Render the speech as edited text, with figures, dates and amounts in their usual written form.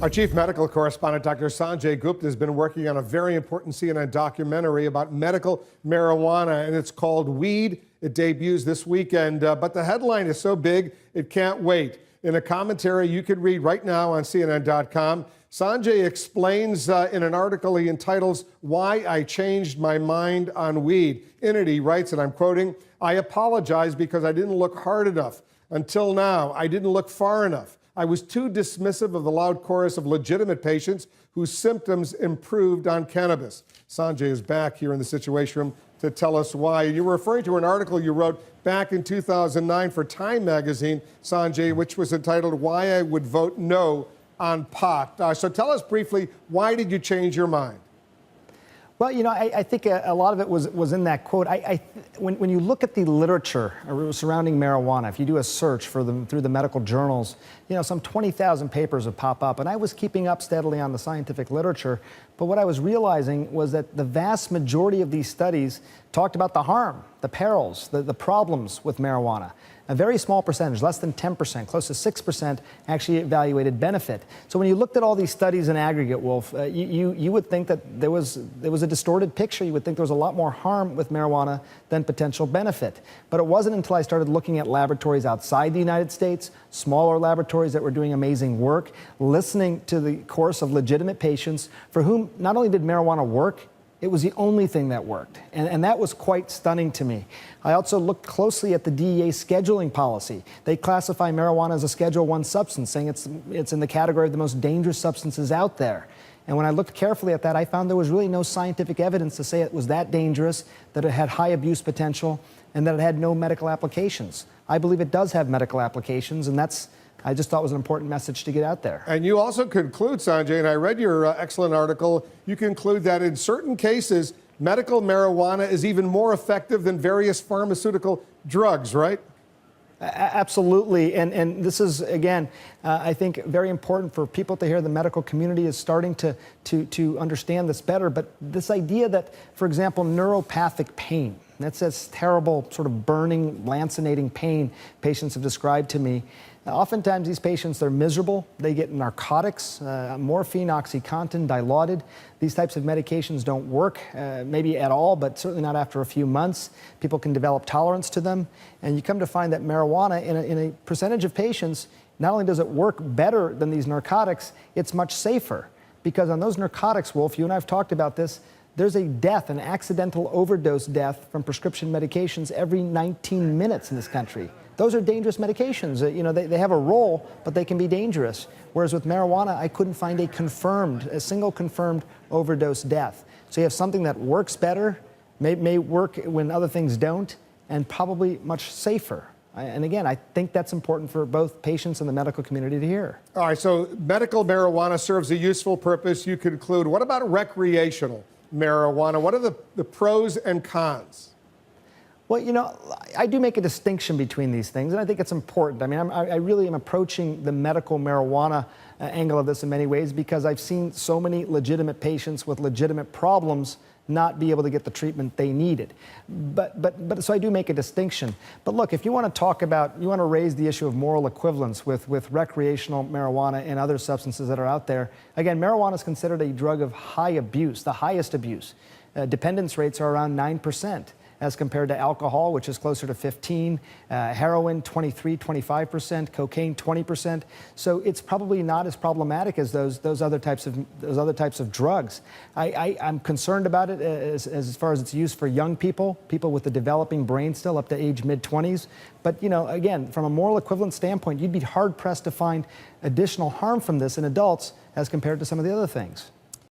Our chief medical correspondent, Dr. Sanjay Gupta, has been working on a very important CNN documentary about medical marijuana, and it's called Weed. It debuts this weekend, but the headline is so big, it can't wait. In a commentary you can read right now on CNN.com, Sanjay explains in an article he entitles, Why I Changed My Mind on Weed. In it, he writes, and I'm quoting, I apologize because I didn't look hard enough. Until now, I didn't look far enough. I was too dismissive of the loud chorus of legitimate patients whose symptoms improved on cannabis. Sanjay is back here in the Situation Room to tell us why. You were referring to an article you wrote back in 2009 for Time magazine, Sanjay, which was entitled Why I Would Vote No on Pot. So tell us briefly, why did you change your mind? Well, you know, I think a lot of it was in that quote. When you look at the literature surrounding marijuana, if you do a search for them through the medical journals, you know, some 20,000 papers would pop up. And I was keeping up steadily on the scientific literature. But what I was realizing was that the vast majority of these studies talked about the harm, the perils, the problems with marijuana. A very small percentage, less than 10%, close to 6%, actually evaluated benefit. So when you looked at all these studies in aggregate, Wolf, you would think that there was a distorted picture. You would think there was a lot more harm with marijuana than potential benefit. But it wasn't until I started looking at laboratories outside the United States, smaller laboratories that were doing amazing work, listening to the course of legitimate patients for whom not only did marijuana work, it was the only thing that worked, and that was quite stunning to me. I also looked closely at the DEA scheduling policy. They classify marijuana as a Schedule I substance, saying it's in the category of the most dangerous substances out there. And when I looked carefully at that, I found there was really no scientific evidence to say it was that dangerous, that it had high abuse potential, and that it had no medical applications. I believe it does have medical applications, and I just thought it was an important message to get out there. And you also conclude, Sanjay, and I read your excellent article, you conclude that in certain cases, medical marijuana is even more effective than various pharmaceutical drugs, right? Absolutely. And this is, again, I think very important for people to hear. The medical community is starting to understand this better. But this idea that, for example, neuropathic pain, that's this terrible sort of burning, lancinating pain patients have described to me. Oftentimes these patients, they're miserable. They get narcotics, morphine, OxyContin, Dilaudid. These types of medications don't work, maybe at all, but certainly not after a few months. People can develop tolerance to them. And you come to find that marijuana, in a percentage of patients, not only does it work better than these narcotics, it's much safer. Because on those narcotics, Wolf, you and I have talked about this, there's a death, an accidental overdose death from prescription medications every 19 minutes in this country. Those are dangerous medications. You know, they have a role, but they can be dangerous. Whereas with marijuana, I couldn't find a single confirmed overdose death. So you have something that works better, may work when other things don't, and probably much safer. And again, I think that's important for both patients and the medical community to hear. All right, so medical marijuana serves a useful purpose, you conclude. What about recreational marijuana? What are the pros and cons? Well, you know, I do make a distinction between these things, and I think it's important. I mean, I really am approaching the medical marijuana angle of this in many ways because I've seen so many legitimate patients with legitimate problems not be able to get the treatment they needed. So I do make a distinction. But look, if you want to talk about, you want to raise the issue of moral equivalence with recreational marijuana and other substances that are out there, again, marijuana is considered a drug of high abuse, the highest abuse. Dependence rates are around 9%. As compared to alcohol, which is closer to 15, heroin 23, 25%, cocaine 20%. So it's probably not as problematic as those other types of drugs. I'm concerned about it as far as its use for young people with a developing brain still up to age mid-20s. But you know, again, from a moral equivalent standpoint, you'd be hard pressed to find additional harm from this in adults as compared to some of the other things.